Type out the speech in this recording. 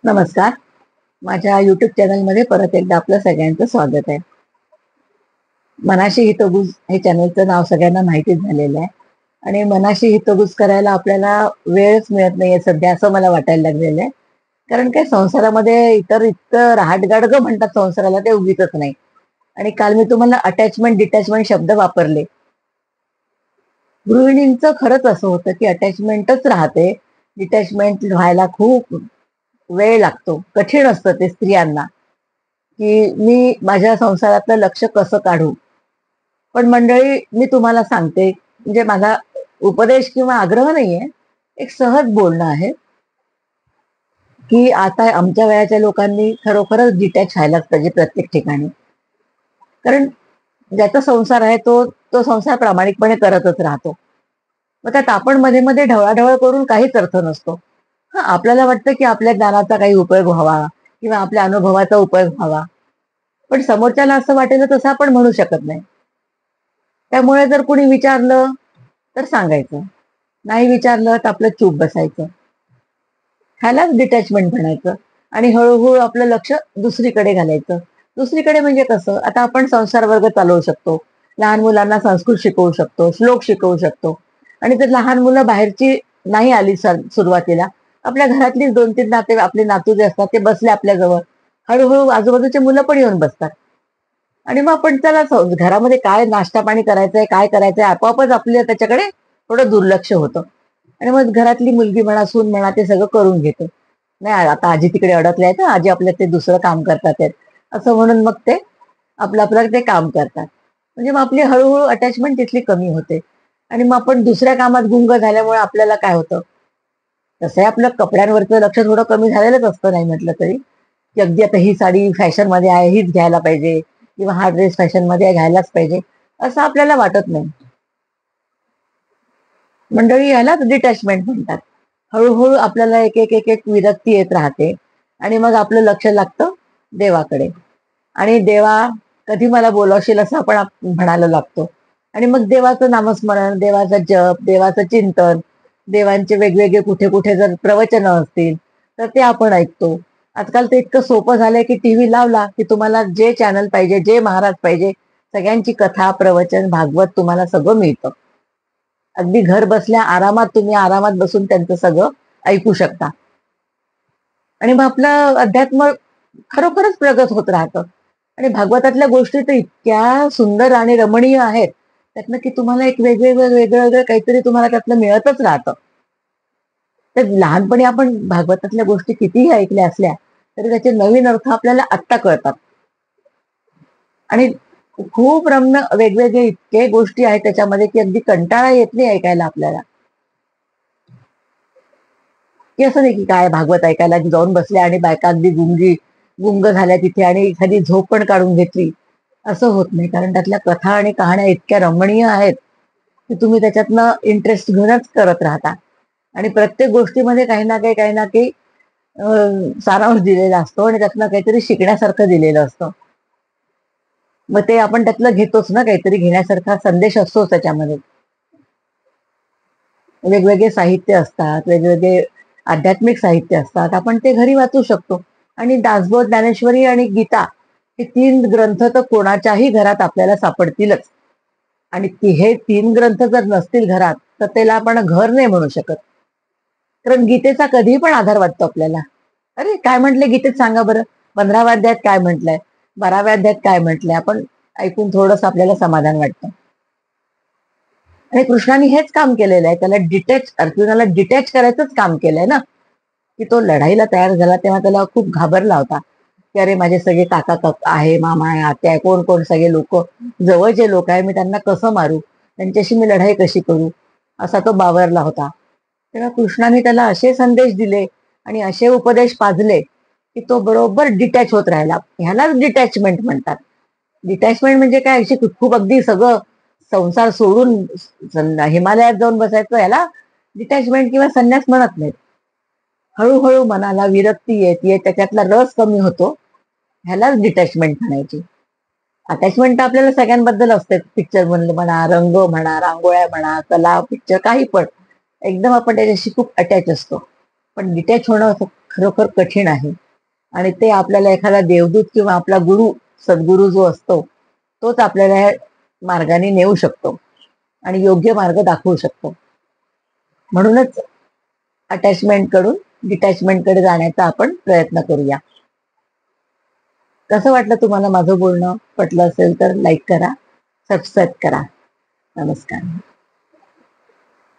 नमस्कार. माझ्या YouTube चॅनलमध्ये परत एकदा आपलं सगळ्यांचं स्वागत आहे. मनाशी हितगुज हे चॅनलचं नाव सगळ्यांना माहितीच झालेलं आहे आणि मनाशी हितगुज करायला आपल्याला वेळच मिळत नाहीये सध्या, असं मला वाटायला लागलेलं आहे. कारण काय संसारामध्ये इतर इतकं रहाटगाडगं म्हणतात संसाराला, ते उगीचच नाही. आणि काल मी तुम्हाला अटॅचमेंट, डिटॅचमेंट शब्द वापरले. गृहिणींचं खरंच असं होतं, की अटॅचमेंटच राहते. डिटॅचमेंट व्हायला खूप वेळ लागतो. कठीण असतं ते स्त्रियांना. की मी माझ्या संसारातलं लक्ष कसं काढू? पण मंडळी, मी तुम्हाला सांगते, म्हणजे माझा उपदेश किंवा आग्रह नाहीये, एक सहज बोलणं आहे, की आता आमच्या वयाच्या लोकांनी खरोखरच डिटॅच व्हायलाच पाहिजे प्रत्येक ठिकाणी. कारण ज्याचा संसार आहे तो तो संसार प्रामाणिकपणे करतच राहतो. मग त्यात आपण मध्ये-मध्ये ढवळाढवळ करून काहीच अर्थ नसतो. हां, आपल्याला वाटतं, की आपल्या ज्ञानाचा काही उपयोग व्हावा किंवा आपल्या अनुभवाचा उपयोग व्हावा. पण समोरच्याला असं वाटेल तसं आपण म्हणू शकत नाही. त्यामुळे जर कुणी विचारलं तर सांगायचं. नाही विचारलं तर आपलं चूप बसायचं. ह्यालाच डिटॅचमेंट म्हणायचं. आणि हळूहळू आपलं लक्ष दुसरीकडे घालायचं. दुसरीकडे म्हणजे कसं? आता आपण संसार वर्ग चालवू शकतो. लहान मुलांना संस्कृत शिकवू शकतो, श्लोक शिकवू शकतो. आणि जर लहान मुलं बाहेरची नाही आली सुरुवातीला, आपल्या घरातलीच 2-3 नाते आपले नातू जे असतात ते बसले आपल्याजवळ. हळूहळू आजूबाजूची मुलं पण येऊन बसतात. आणि मग आपण त्याला घरामध्ये काय नाश्ता पाणी करायचंय, काय करायचंय, आपोआपच आपल्या त्याच्याकडे थोडं दुर्लक्ष होतं. आणि मग घरातली मुलगी म्हणा, सून म्हणा, ते सगळं करून घेते. नाही आता आजी तिकडे अडकल्या आहेत, आजी आपल्या ते दुसरं काम करतात आहेत. असं म्हणून मग ते आपलं ते काम करतात. म्हणजे मग आपली हळूहळू अटॅचमेंट तिथली कमी होते. आणि मग आपण दुसऱ्या कामात गुंग झाल्यामुळे आपल्याला काय होतं, तसंही आपलं कपड्यांवरचं लक्ष थोडं कमी झालेलंच असतं नाही म्हटलं तरी, की अगदी आता ही साडी फॅशनमध्ये आहे, हीच घ्यायला पाहिजे किंवा हा ड्रेस फॅशनमध्ये घ्यायलाच पाहिजे, असं आपल्याला वाटत नाही. मंडळी, यालाच डिटॅचमेंट म्हणतात. हळूहळू आपल्याला एक एक एक एक विरक्ती येत राहते आणि मग आपलं लक्ष लागतं देवाकडे. आणि देवा, कधी मला बोलावशील असं आपण म्हणायला लागतो. आणि मग देवाचं नामस्मरण, देवाचं जप, देवाचं चिंतन, देवांचे वेगवेगळे कुठे कुठे जर प्रवचन असतील तर ते आपण ऐकतो. आजकाल ते इतकं सोपं झालंय की टीव्ही लावला की तुम्हाला जे चॅनल पाहिजे, जे महाराज पाहिजे, सगळ्यांची कथा, प्रवचन, भागवत तुम्हाला सगळं मिळतं. अगदी घर बसल्या आरामात तुम्ही आरामात बसून त्यांचं सगळं ऐकू शकता. आणि मग आपलं अध्यात्म खरोखरच प्रगत होत राहतं. आणि भागवतातल्या गोष्टी तर इतक्या सुंदर आणि रमणीय आहेत, त्यातनं की तुम्हाला एक वेगवेगळं वेगळं वेगळं काहीतरी तुम्हाला त्यातलं मिळतच राहतं. तर लहानपणी आपण भागवतातल्या गोष्टी कितीही ऐकल्या असल्या तरी त्याचे नवीन अर्थ आपल्याला आत्ता कळतात. आणि खूप वेगवेगळे इतके गोष्टी आहेत त्याच्यामध्ये की अगदी कंटाळा येत नाही ऐकायला आपल्याला. की असं नाही की काय भागवत ऐकायला जाऊन बसले आणि बायका अगदी गुंग झाल्या तिथे आणि एखादी झोप पण काढून घेतली, असं होत नाही. कारण त्यातल्या कथा आणि कहाण्या इतक्या रमणीय आहेत की तुम्ही त्याच्यातनं इंटरेस्ट घेऊनच करत राहता. आणि प्रत्येक गोष्टीमध्ये काही ना काही सारांश दिलेला असतो आणि त्यातनं काहीतरी शिकण्यासारखं दिलेलं असतं. मग ते आपण त्यातलं घेतोच ना, काहीतरी घेण्यासारखा संदेश असतोच त्याच्यामध्ये. वेगवेगळे साहित्य असतात, वेगवेगळे आध्यात्मिक साहित्य असतात. आपण ते घरी वाचू शकतो. आणि दासबोध, ज्ञानेश्वरी आणि गीता हे 3 ग्रंथ तर कोणाच्याही घरात आपल्याला सापडतीलच. आणि हे 3 ग्रंथ जर नसतील घरात, तर त्याला आपण घर नाही म्हणू शकत. कारण गीतेचा कधीही पण आधार वाटतो आपल्याला. अरे काय म्हटलंय गीतेत सांगा बरं? 15व्या अध्यायात काय म्हटलंय? 12व्या अध्यायात काय म्हटलंय? आपण ऐकून थोडंसं आपल्याला समाधान वाटतं. आणि कृष्णाने हेच काम केलेलं आहे. त्याला अर्जुनाला डिटॅच करायचंच काम केलंय ना, की तो लढाईला तयार झाला तेव्हा त्याला खूप घाबरला होता. की अरे माझे सगळे काका आहे, मामा आहे, आत्या आहे, कोण कोण सगळे लोक, जवळचे लोक आहे, मी त्यांना कसं मारू? त्यांच्याशी मी लढाई कशी करू? असा तो बावरला होता. तेव्हा कृष्णाने त्याला असे संदेश दिले आणि असे उपदेश पाजले, की तो बरोबर डिटॅच होत राहिला. ह्यालाच डिटॅचमेंट म्हणतात. डिटॅचमेंट म्हणजे काय, अशी खूप अगदी सगळं संसार सोडून हिमालयात जाऊन बसायचं, ह्याला डिटॅचमेंट किंवा संन्यास म्हणत नाहीत. हळूहळू मनाला विरक्ती येते, त्याच्यातला रस कमी होतो, ह्यालाच डिटॅचमेंट म्हणायची. अटॅचमेंट तर आपल्याला सगळ्यांबद्दल असते. पिक्चर म्हणलं म्हणा, रंग म्हणा, रांगोळ्या म्हणा, कला, पिक्चर काही पण एकदम आपण त्याच्याशी खूप अटॅच असतो. पण डिटॅच होणं खरोखर कठीण आहे. आणि ते आपल्याला एखादा देवदूत किंवा आपला गुरु, सद्गुरू जो असतो, तोच आपल्याला ह्या मार्गाने नेऊ शकतो आणि योग्य मार्ग दाखवू शकतो. म्हणूनच अटॅचमेंट कडून डिटॅचमेंट कडे जाण्याचा आपण प्रयत्न करूया. कसं वाटलं तुम्हाला माझं बोलणं? पटलं असेल तर लाईक करा, सबस्क्राईब करा. नमस्कार.